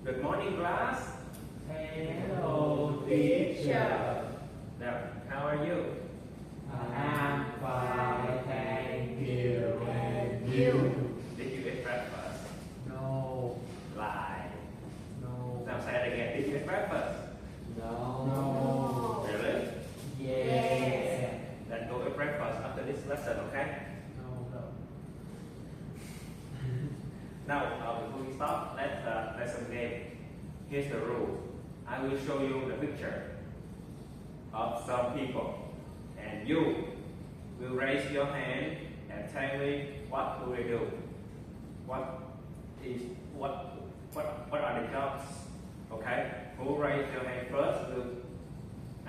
Good morning, class. Hello, teacher. Now, how are you? I'm fine, thank you. And you? Did you eat breakfast? No. Lie. No. Now say it again. Did you eat breakfast? No. Really? Yes. Then go eat breakfast after this lesson, okay? No. Now, before we start, let's begin. Here's the rule. I will show you the picture of some people, and you will raise your hand and tell me what do they do. What are the jobs? Okay? Who raise your hand first will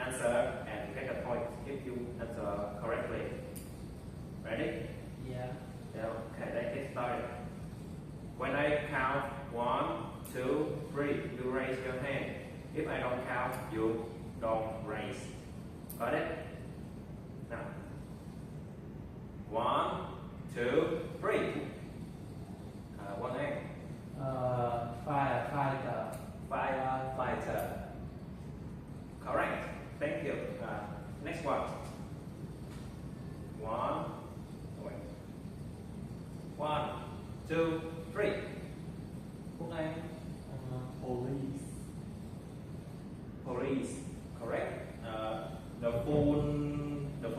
answer and get a point if you answer correctly. Ready? Yeah. Yeah, okay, let's get started. When I count 1, 2, 3, you raise your hand. If I don't count, you don't raise. Got it? Now, 1, 2, 3. One hand. Firefighter. Firefighter. Correct. Thank you. Next one. 1, 2, 3. Phúc Anh. Police. Police. Correct. The full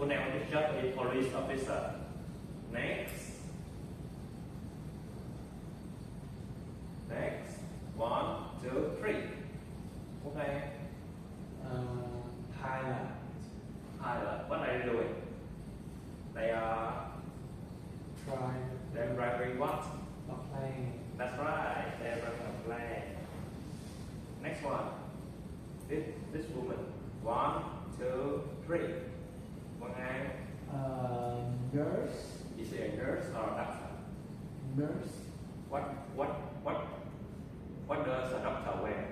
name of this job is police officer. Next. 1, 2, 3. Phúc Anh. Pilot. Pilot. What are they doing? They are driving what? A plane. That's right. They're driving a plane. Next one. This woman. 1, 2, 3. One hand. Nurse. Is she a nurse or a doctor? Nurse. What does a doctor wear?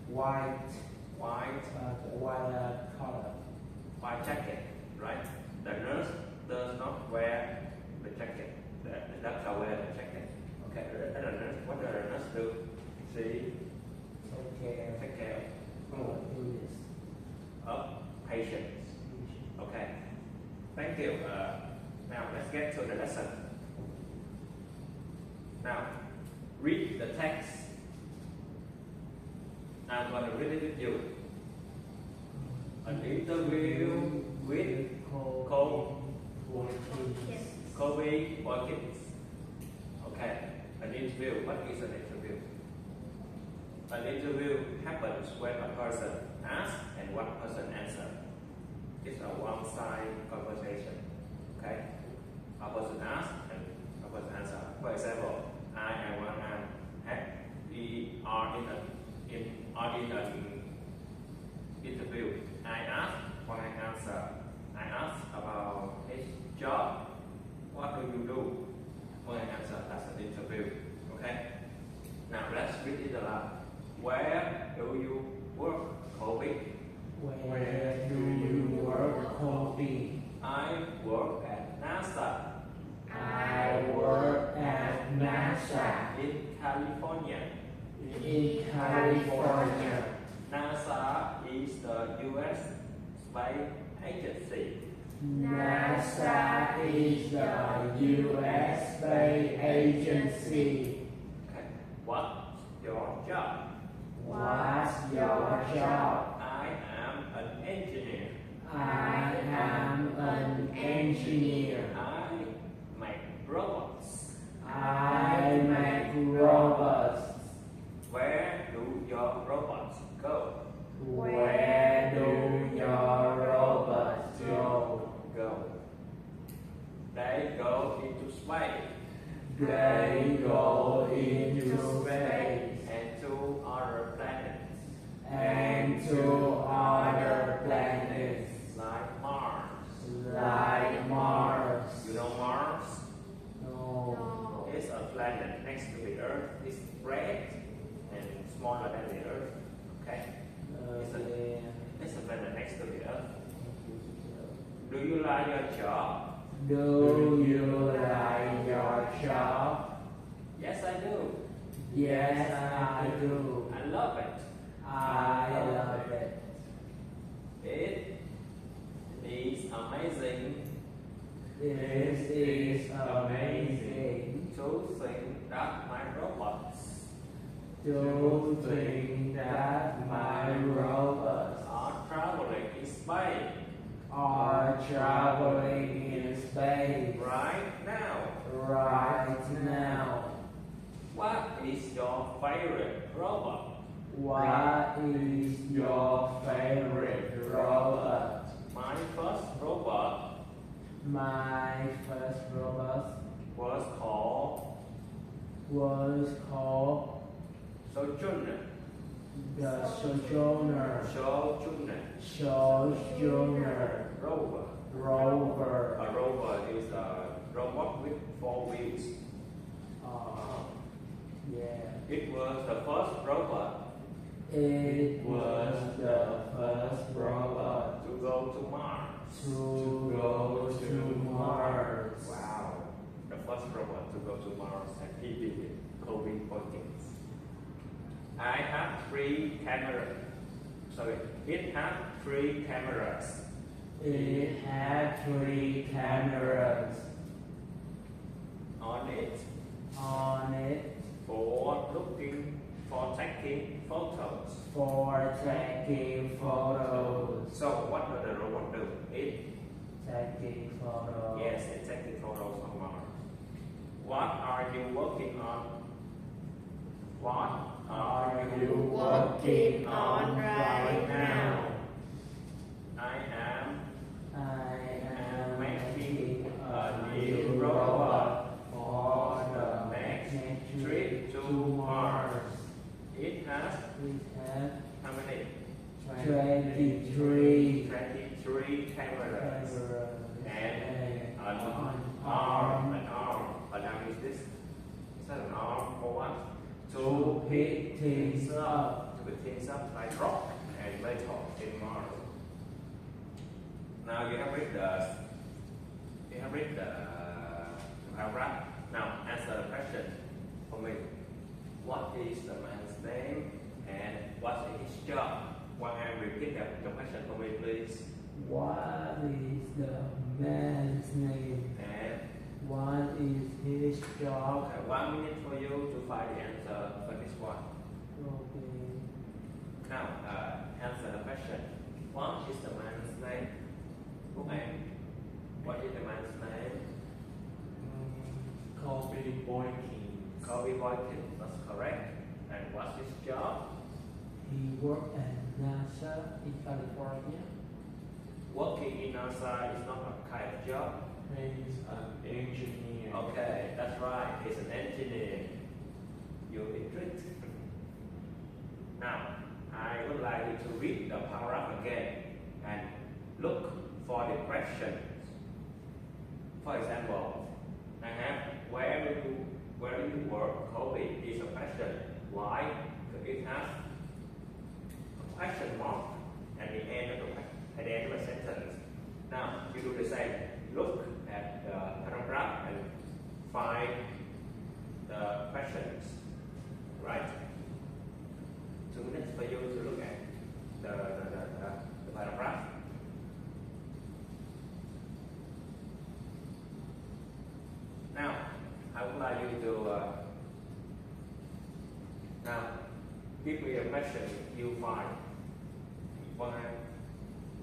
White. White. White color. White jacket, right? The nurse does not wear the jacket. The doctor wears the jacket. Okay. And the nurse, what does the nurse do? She take care of patients. Okay. Thank you. Now let's get to the lesson. Now, read the text. I'm going to read it with you. An interview with Kobe Watkins. Okay. An interview. What is an interview? An interview happens when a person asks and one person answers. It's a one-sided conversation. Okay? A person asks and a person answers. For example, I and one we are in an interview. I ask, one answer. I ask about his job. What do you do? One answer. That's an interview. Okay? Now let's read it aloud. Where do you work, Kobe? Where do you work, Kobe? I work at NASA. I work at NASA In California. in California. NASA is the U.S. space agency. NASA is the U.S. space agency. Okay. What's your job? What's your job? I am an engineer. I am an engineer. I make robots. I make robots. Where do your robots go? Where do your robots go? They go into space. They go into space And to other planets. and to other planets Like Mars. like Mars. You know Mars? No. It's a planet next to the Earth. It's red and smaller than the Earth. Okay? It's a planet next to the Earth. Do you like your job? Do you like your job? Yes, I do. Yes, I do. I love it. I love it. It is amazing It is amazing to think that my robots to think that my robots are traveling in space are traveling in space right now. right now. What is your favorite robot? What is your favorite robot? My first robot My first robot was called was called Sojourner. the Sojourner Rover. Rover. A rover is a robot with 4 wheels. Yeah. It was the first robot It was the first robot to go to Mars. to go to Mars. Wow, the first robot to go to Mars, and he did it. COVID-19. I have 3 cameras. Sorry, it had 3 cameras. It had 3 cameras On it for taking photos. for taking photos. So what does the robot do? Taking photos. Yes, it's taking photos on Mars. What are you working on? What are you working on right now? I am making a new robot for the next trip to Mars. It has how many? 23 23 cameras and an arm. An arm is this? Is that an arm for what? to pick things up. To pick things up like rock and metal in Mars. Now you have read the paragraph. Now answer the question for me. What is the man's name and what is his job? One hand repeat the question for me, please. What is the man's name? And What is his job? okay, 1 minute for you to find the answer for this one. Okay. Now answer the question. What is the man's name? Phúc An, what is the man's name? Kobe Boykins. Kobe Boykins, that's correct. And what's his job? He worked at NASA in California. Working in NASA is not a kind of job. He's an engineer. Okay, that's right. He's an engineer. You intrigued? Now, I would like you to read the paragraph again and look for the questions. For example, I have where do you work? Kobe is a question. Why? Because it has a question mark at the end of the sentence. Now you do the same. Look at the paragraph and find the questions. Right? 2 minutes for you to look at the paragraph. Now, I would like you to now give me a question you find. One hand.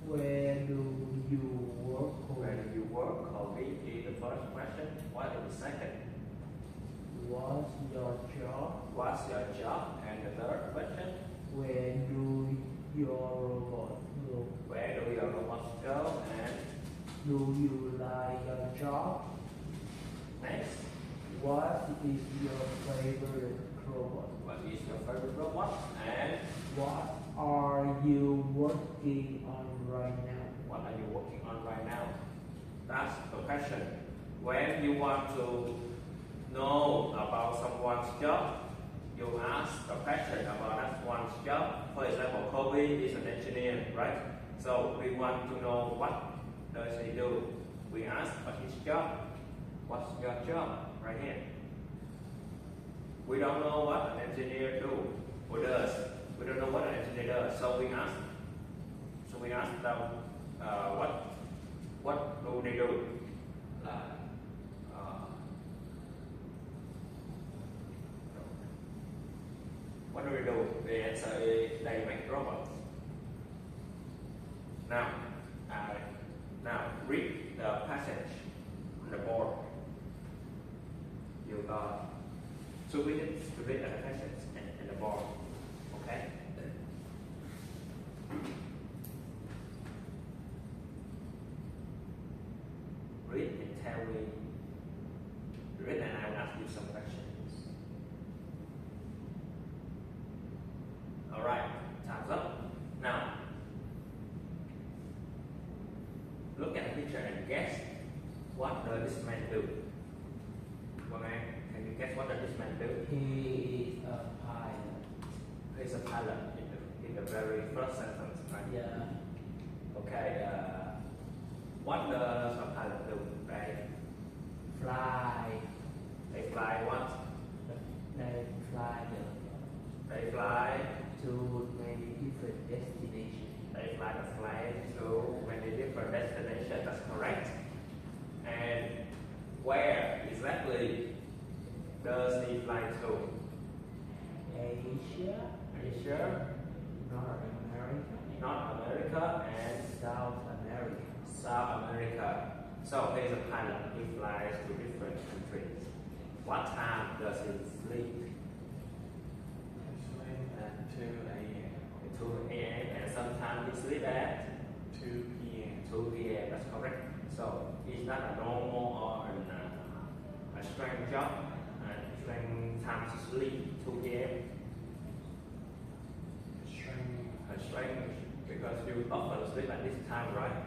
Where do you work? Where do you work? Kobe is the first question. What is the second? What's your job? What's your job? And the third question. Where do your robot go? Where do your robots go? And Do you like your job? next, What is your favorite robot? what is your favorite robot? And What are you working on right now? what are you working on right now? That's the question. When you want to know about someone's job, you ask a question about that one's job. For example, Kobe is an engineer, right? So we want to know what does he do. We ask what's his job. What's your job? Right here. We don't know what an engineer do or does. We don't know what an engineer does. So we ask. So we ask them what do they do? What do they do? The answer is they make robots. Now, read the passage on the board. You got 2 minutes to read the passage and the board. Okay? Read and tell me. Read and I will ask you some questions. Alright, time's up. Now, look at the picture and guess what does this man do? Can you guess what does this man do? He is a pilot. He's a pilot in the very first sentence, right? Yeah. Okay, what does a pilot do? Right? Fly. They fly what? They fly They fly. to many different destinations. They fly the plane to many different destinations. That's correct. And where exactly does he fly to? Asia, Asia, North America, North America, and South America. South America. So he's a pilot. He flies to different countries. What time does he sleep? 2 a.m. 2 a.m. and sometimes he sleep at 2 p.m. 2 p.m. That's correct. So it's not a normal or a strange job, a strange time to sleep. 2 p.m. A strange because you often sleep at this time, right?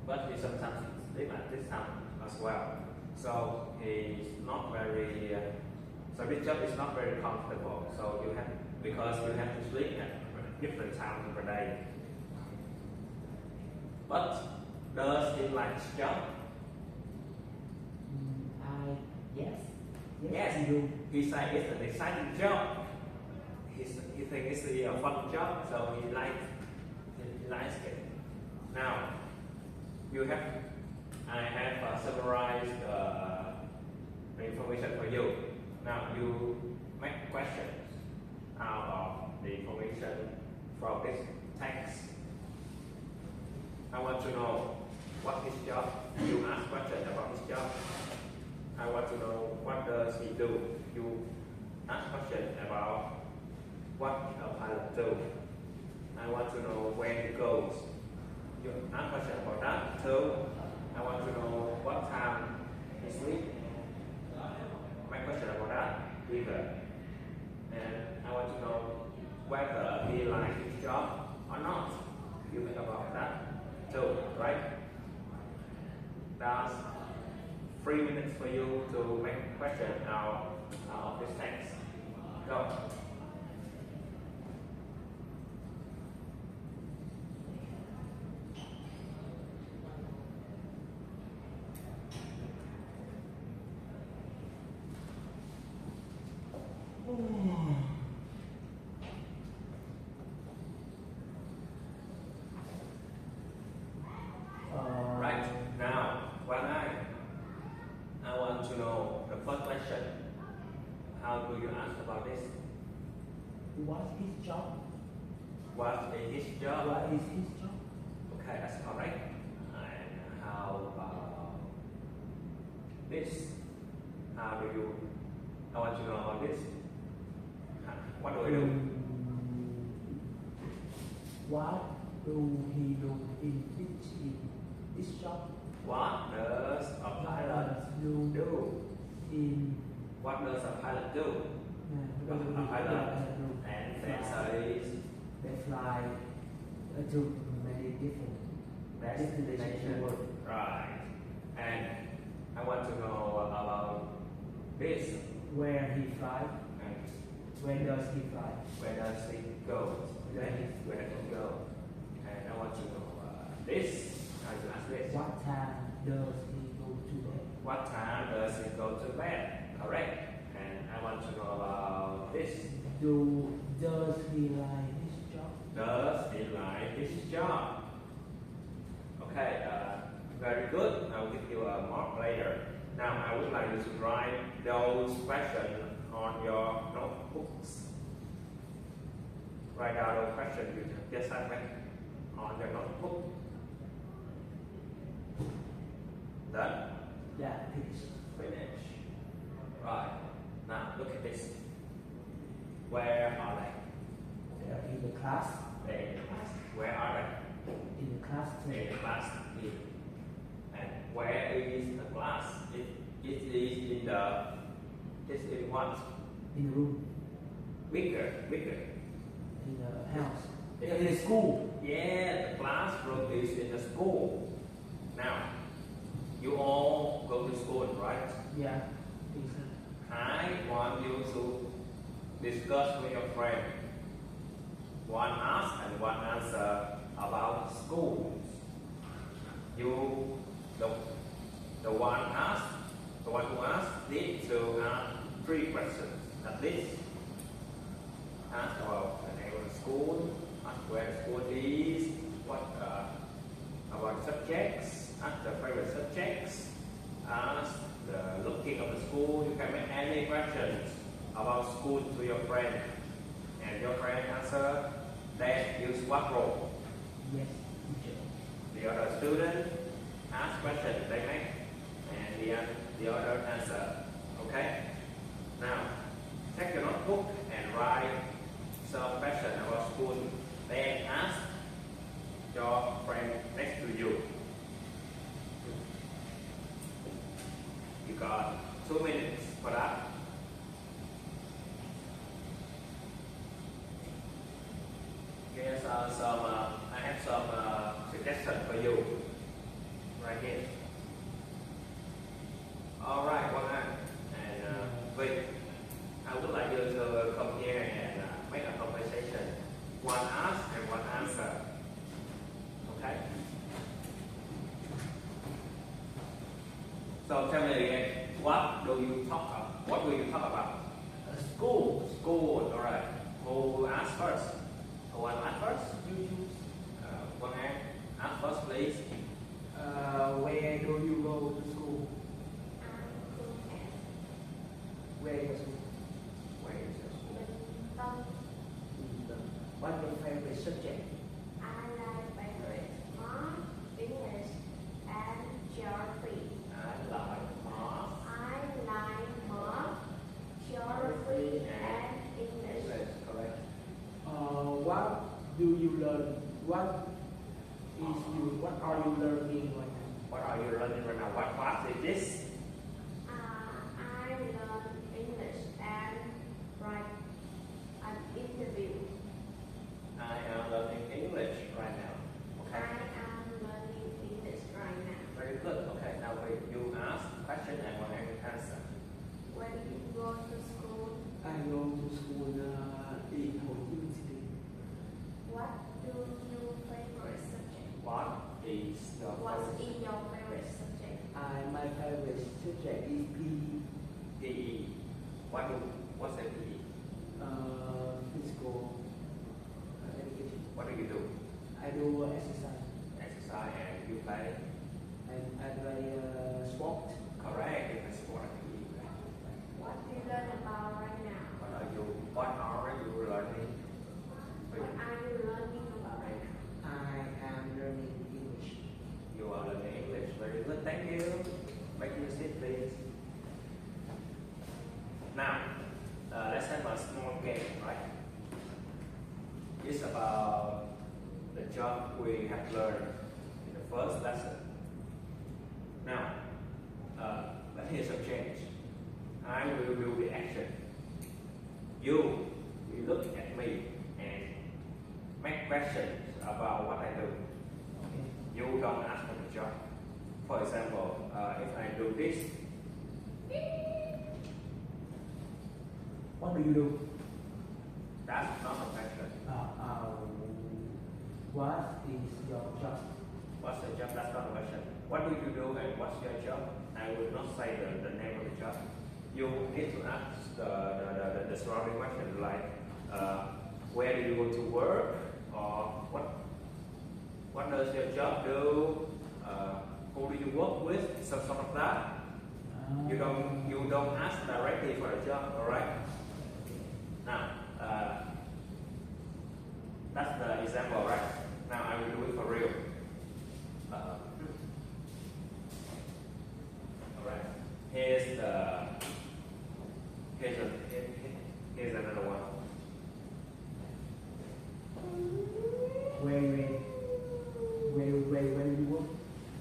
But you sometimes sleep at this time as well. So he's not very. So this job is not very comfortable. So you have because you have to sleep at different times of the day. But does he like his job? Yes. He do. He said it's an exciting job. He thinks it's a fun job, so he likes it. Now, I have summarized the information for you. Now you make questions out of the information from this text. I want to know what his job. You ask questions about his job. I want to know what does he do. You ask questions about what a pilot do. I want to know where he goes. You ask questions about that too. I want to know what time he sleeps. My question about that either. And I want to know whether he likes his job or not. You think about that too, right? That's 3 minutes for you to make a question out of this text. Go. Right now, I want to know the first question. How do you answer about this? What's his job? What is his job? What is his job? Okay, that's correct. And how about this? I want to know about this. What do I do? What do he do in this job? What does a pilot do? In What does a pilot do? A pilot. And the answer is they fly to many different destinations. right. And I want to know about this. Where he fly? And When does he fly? where does he go? Where does he go? And I want to know this. How you ask this? What time does he go to bed? What time does he go to bed? Correct. And I want want to know about this? Does he like his job? Does he like his job? Okay, very good. I'll give you a mark later. Now I would like you to write those questions on your notebooks. Write down those questions you just asked me on your notebook. Done? Yeah, please. Finish. Right. Now look at this. Where are they? They are in the class. They're in the class. Where are they? In the class. In the class. And where is the class? It is in the. It's in what? In the room. Bigger. In the house. In the school. Yeah, the classroom is in the school. Now, you all go to school, right? Yeah. Exactly. I want you to discuss with your friend. One ask and one answer about schools. You, the one who asked need to ask 3 questions at least. Ask about the name of the school, ask where the school is, what about subjects, ask the favorite subjects, ask the looking of the school. You can make any questions about school to your friend, and your friend answer. Then use what role? Yes, teacher. The other student ask questions, they make, and the other answer. Okay? Now, take your notebook and write some question about school. Then ask your friend next to you. You got 2 minutes for that. Here's I have some suggestions for you right here. All right, one hand. And wait, I would like you to come here and make a conversation. One ask and one answer. Okay? So tell me again, what do you talk about? What will you talk about? School. School, all right. Who will ask first? Who will ask first? You choose. One hand. Ask first, please. Where do you go to school? Where is your school? Where is your school? What's your favorite subject? I like favorite math, English, and geography. I like math. I like math, geography, and English. Correct. What do you learn? What are you learning right now? What are you learning right now? What class is this? I learn English and write an interview. I am learning English right now. I Okay. am learning English right now. Very good. Okay. Now wait. You ask question and one answer. When you go to school, I go to school in Ho Chi Minh City. what do you favorite subject? What is your What favorite? is your favorite subject? My favorite subject is PE, PE. What's a PE? physical education. What do you do? I do exercise Exercise and you play. and I play sport. Correct. You play sport and PE. What do you learn about right now? What are you learning? What are you learning about right now? I am learning English. You are learning English. Very good. Thank you. Make your seat, please. Now, let's have a small game, right? It's about the job we have learned in the first lesson. Now, but here's a change. I will do the action. You will look at me and make questions about what I do. Okay. You don't ask for the job. For example, if I do this, What do you do? that's not a question. What is your job? What's the job? That's not a question. What do you do and what's your job? I will not say the name of the job. you need to ask the surrounding question like where do you go to work, or what does your job do, who do you work with, some sort of that. You don't ask directly for a job, alright? Now, that's the example, right? Now I will do it for real. Alright. Here's another one. Where do you work?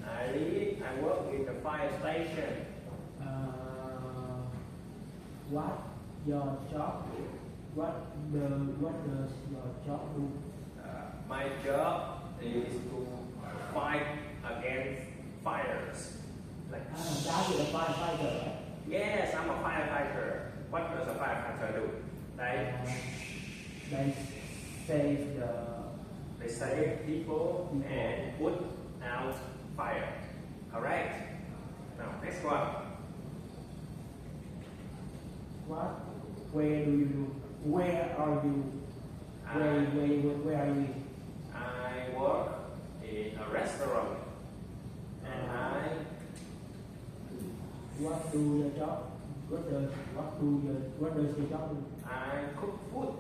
I work in the fire station. What your job? What does your job do? My job is to fight against fires. Like, That is a firefighter, right? yes, I'm a firefighter. What does a firefighter do? They They save the save people and put out fire. Correct? Now, next one. what? Where do you? Where are you? Where are you? I work in a restaurant. And What do your job? What does your job do? I cook food.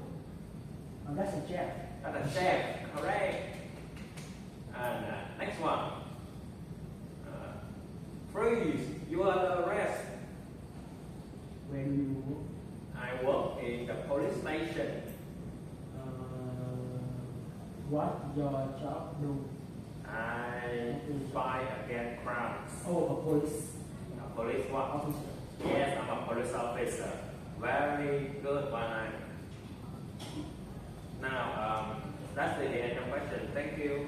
That's a chef. That's a chef. Correct. And next one. Freeze. You are the arrest. Where do you work? I work in the police station. What your job do? I fight against crimes. Oh, a police A police what? officer. Yes, I'm a police officer. Very good one. Now, that's the end of the question. Thank you.